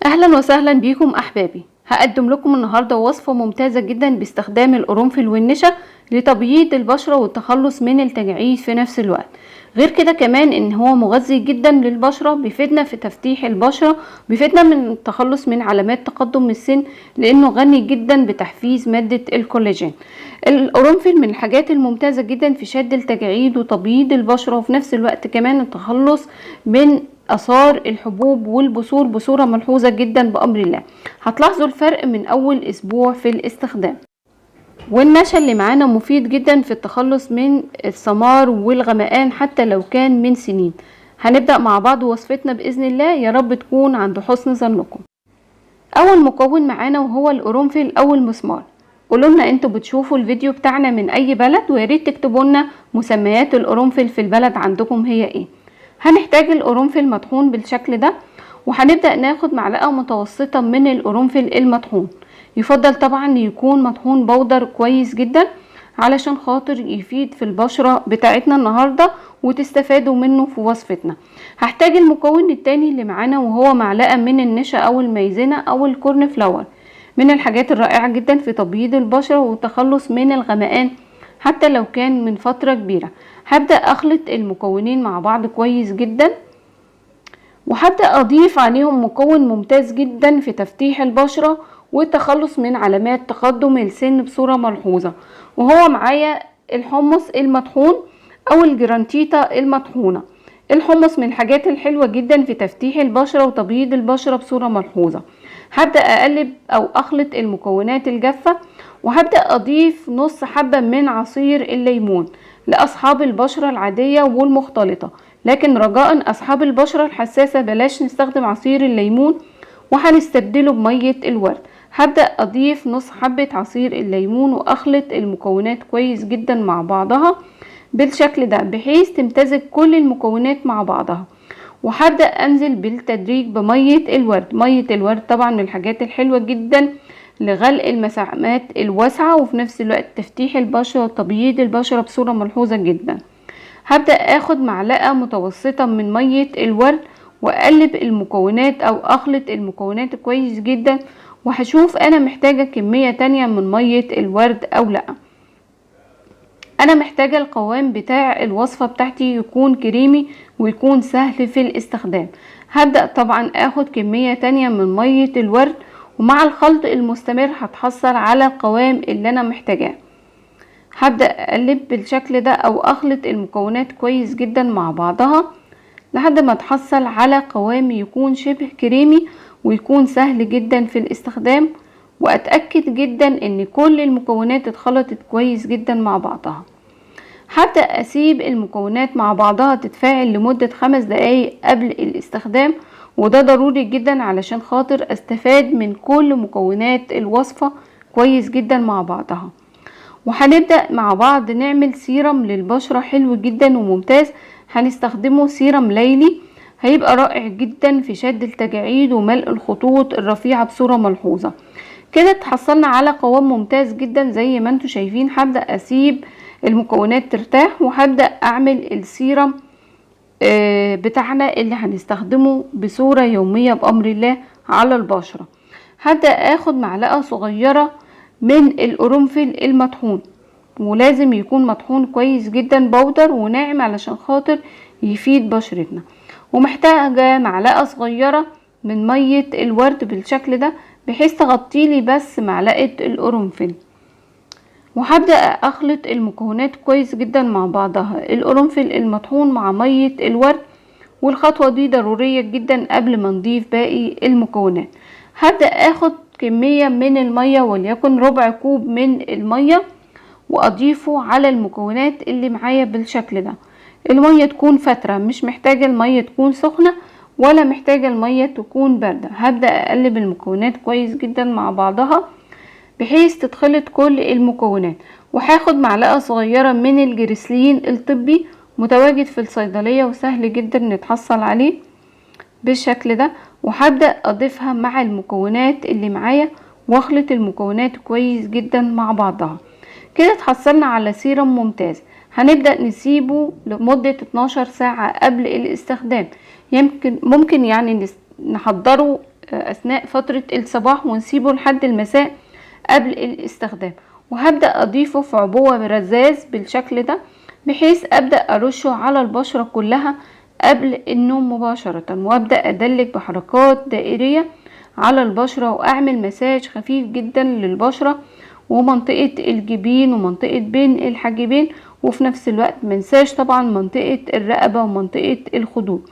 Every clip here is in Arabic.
اهلا وسهلا بيكم احبابي. هقدم لكم النهارده وصفه ممتازه جدا باستخدام القرنفل والنشا لتبييض البشره والتخلص من التجاعيد في نفس الوقت. غير كده كمان ان هو مغذي جدا للبشره، بيفيدنا في تفتيح البشره، بيفيدنا من التخلص من علامات تقدم السن، لانه غني جدا بتحفيز ماده الكولاجين. القرنفل من الحاجات الممتازه جدا في شد التجاعيد وتبييض البشره، وفي نفس الوقت كمان التخلص من اثار الحبوب والبثور بصوره ملحوظه جدا بامر الله. هتلاحظوا الفرق من اول اسبوع في الاستخدام. والنشا اللي معانا مفيد جدا في التخلص من السمار والغمقان حتى لو كان من سنين. هنبدأ مع بعض وصفتنا بإذن الله، يا رب تكون عند حسن ظنكم. اول مكون معانا وهو القرنفل او المسمار. قولوا لنا انتوا بتشوفوا الفيديو بتاعنا من اي بلد، ويا ريت تكتبوا لنا مسميات القرنفل في البلد عندكم هي ايه. هنحتاج القرنفل مطحون بالشكل ده، وهنبدأ ناخد معلقة متوسطة من القرنفل المطحون. يفضل طبعا يكون مطحون بودر كويس جدا علشان خاطر يفيد في البشرة بتاعتنا النهاردة وتستفادوا منه في وصفتنا. هحتاج المكون التاني اللي معانا وهو معلقة من النشا او المايزينا او الكورن فلاور، من الحاجات الرائعة جدا في تبييض البشرة والتخلص من الغمقان حتى لو كان من فترة كبيرة. هبدأ اخلط المكونين مع بعض كويس جدا، وهبدأ اضيف عليهم مكون ممتاز جدا في تفتيح البشرة والتخلص من علامات تقدم السن بصورة ملحوظة، وهو معايا الحمص المطحون او الجرانتيتا المطحونة. الحمص من الحاجات الحلوة جدا في تفتيح البشرة وتبييض البشرة بصورة ملحوظة. هبدأ اقلب او اخلط المكونات الجافة، وهبدأ اضيف نص حبة من عصير الليمون لاصحاب البشرة العادية والمختلطة، لكن رجاء اصحاب البشرة الحساسة بلاش نستخدم عصير الليمون وهنستبدله بمية الورد. هبدأ اضيف نص حبة عصير الليمون واخلط المكونات كويس جدا مع بعضها بالشكل ده بحيث تمتزج كل المكونات مع بعضها. وهبدأ انزل بالتدريج بمية الورد. مية الورد طبعا من الحاجات الحلوة جدا لغلق المسامات الواسعة، وفي نفس الوقت تفتيح البشرة وتبييض البشرة بصورة ملحوظة جدا. هبدأ اخد معلقة متوسطة من مية الورد واقلب المكونات او اخلط المكونات كويس جدا، وهشوف انا محتاجة كمية تانية من مية الورد او لا. انا محتاجة القوام بتاع الوصفة بتاعتي يكون كريمي ويكون سهل في الاستخدام. هبدأ طبعا اخد كمية تانية من مية الورد، ومع الخلط المستمر هتحصل على القوام اللي انا محتاجاه. هبدأ اقلب بالشكل ده او اخلط المكونات كويس جدا مع بعضها لحد ما تحصل على قوام يكون شبه كريمي ويكون سهل جدا في الاستخدام، واتأكد جدا ان كل المكونات اتخلطت كويس جدا مع بعضها. هبدأ اسيب المكونات مع بعضها تتفاعل لمدة 5 دقايق قبل الاستخدام، وده ضروري جدا علشان خاطر استفاد من كل مكونات الوصفة كويس جدا مع بعضها. وهنبدأ مع بعض نعمل سيرم للبشرة حلو جدا وممتاز. هنستخدمه سيرم ليلي، هيبقى رائع جدا في شد التجاعيد وملء الخطوط الرفيعة بصورة ملحوظة. كده تحصلنا على قوام ممتاز جدا زي ما انتم شايفين. هبدأ اسيب المكونات ترتاح وهبدأ اعمل السيرم بتاعنا اللي هنستخدمه بصورة يومية بأمر الله على البشرة. هبدأ اخد معلقة صغيرة من القرنفل المطحون، ولازم يكون مطحون كويس جدا بودر وناعم علشان خاطر يفيد بشرتنا. ومحتاجة معلقة صغيرة من مية الورد بالشكل ده بحيث تغطيلي بس معلقة القرنفل. وهبدأ اخلط المكونات كويس جدا مع بعضها، القرنفل المطحون مع مية الورد، والخطوة دي ضرورية جدا قبل ما نضيف باقي المكونات. هبدأ اخد كمية من المية وليكن ربع كوب من المية واضيفه على المكونات اللي معايا بالشكل ده. المية تكون فترة، مش محتاجة المية تكون سخنة ولا محتاجة المية تكون باردة. هبدأ اقلب المكونات كويس جدا مع بعضها بحيث تتخلط كل المكونات. وهاخد معلقة صغيرة من الجريسلين الطبي متواجد في الصيدلية وسهل جدا نتحصل عليه بالشكل ده، وهبدأ اضيفها مع المكونات اللي معايا واخلط المكونات كويس جدا مع بعضها. كده تحصلنا على سيرم ممتاز. هنبدأ نسيبه لمدة 12 ساعة قبل الاستخدام. ممكن يعني نحضره اثناء فترة الصباح ونسيبه لحد المساء قبل الاستخدام. وهبدأ اضيفه في عبوة رذاذ بالشكل ده، بحيث ابدأ ارشه على البشرة كلها قبل النوم مباشرة، وابدأ ادلك بحركات دائرية على البشرة، واعمل مساج خفيف جدا للبشرة ومنطقة الجبين ومنطقة بين الحاجبين، وفي نفس الوقت منساش طبعا منطقة الرقبة ومنطقة الخدود.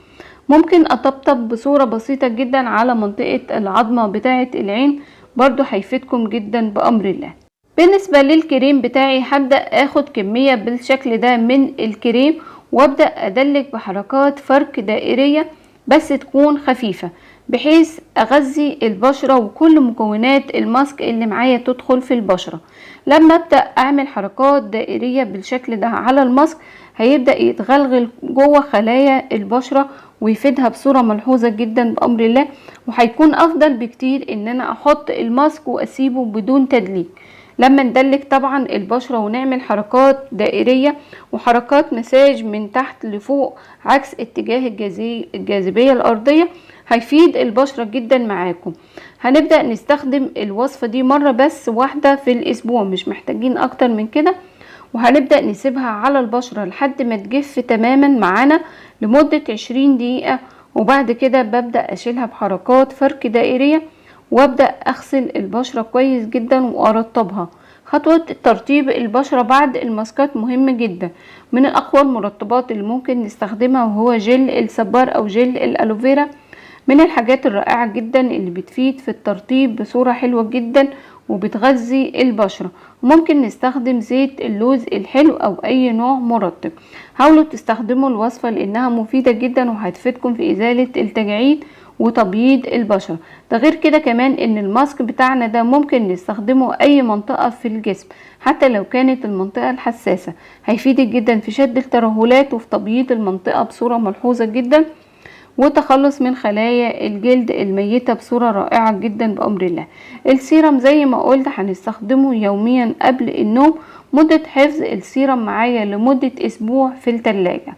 ممكن اطبطب بصورة بسيطة جدا على منطقة العظمة بتاعة العين، برضو هيفيدكم جدا بأمر الله. بالنسبة للكريم بتاعي هبدأ اخد كمية بالشكل ده من الكريم، وابدأ ادلك بحركات فرك دائرية بس تكون خفيفة، بحيث اغذي البشرة وكل مكونات الماسك اللي معايا تدخل في البشرة. لما ابدأ اعمل حركات دائرية بالشكل ده على الماسك، هيبدأ يتغلغل جوه خلايا البشرة ويفيدها بصورة ملحوظة جدا بأمر الله. وهيكون افضل بكتير ان انا احط الماسك واسيبه بدون تدليك. لما ندلك طبعا البشرة ونعمل حركات دائرية وحركات مساج من تحت لفوق عكس اتجاه الجاذبية الأرضية، هيفيد البشرة جدا معاكم. هنبدأ نستخدم الوصفة دي مرة بس واحدة في الأسبوع، مش محتاجين أكتر من كده. وهنبدأ نسيبها على البشرة لحد ما تجف تماما معانا لمدة 20 دقيقة، وبعد كده ببدأ أشيلها بحركات فرك دائرية، وابدأ اغسل البشرة كويس جدا وارطبها. خطوة ترطيب البشرة بعد الماسكات مهمة جدا. من اقوى المرطبات اللي ممكن نستخدمها وهو جل الصبار او جل الالوفيرا، من الحاجات الرائعة جدا اللي بتفيد في الترطيب بصورة حلوة جدا وبتغذي البشرة. ممكن نستخدم زيت اللوز الحلو او اي نوع مرطب. حاولوا تستخدموا الوصفة لانها مفيدة جدا وهتفيدكم في ازالة التجاعيد وتبييض البشرة. ده غير كده كمان ان الماسك بتاعنا ده ممكن نستخدمه اي منطقة في الجسم، حتى لو كانت المنطقة الحساسة. هيفيدك جدا في شد الترهلات وفي تبييض المنطقة بصورة ملحوظة جدا، وتخلص من خلايا الجلد الميتة بصورة رائعة جدا بأمر الله. السيرم زي ما قلت هنستخدمه يوميا قبل النوم. مدة حفظ السيرم معايا لمدة اسبوع في التلاجة.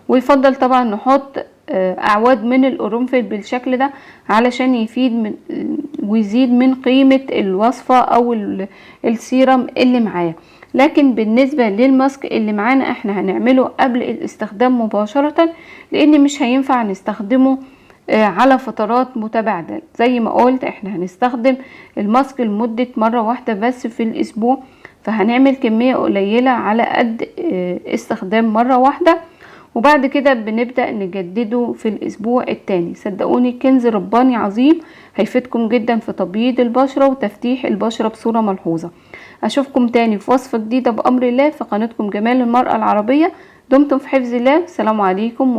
ويفضل طبعا نحط اعواد من القرنفل بالشكل ده علشان يفيد من ويزيد من قيمة الوصفة او السيرم اللي معايا. لكن بالنسبة للماسك اللي معانا احنا هنعمله قبل الاستخدام مباشرة، لان مش هينفع نستخدمه على فترات متباعدة. زي ما قلت احنا هنستخدم الماسك لمدة مرة واحدة بس في الاسبوع، فهنعمل كمية قليلة على قد استخدام مرة واحدة، وبعد كده بنبدأ نجدده في الاسبوع التاني. صدقوني كنز رباني عظيم هيفيدكم جدا في تبييض البشرة وتفتيح البشرة بصورة ملحوظة. اشوفكم تاني في وصفة جديدة بأمر الله في قناتكم جمال المرأة العربية. دمتم في حفظ الله. السلام عليكم.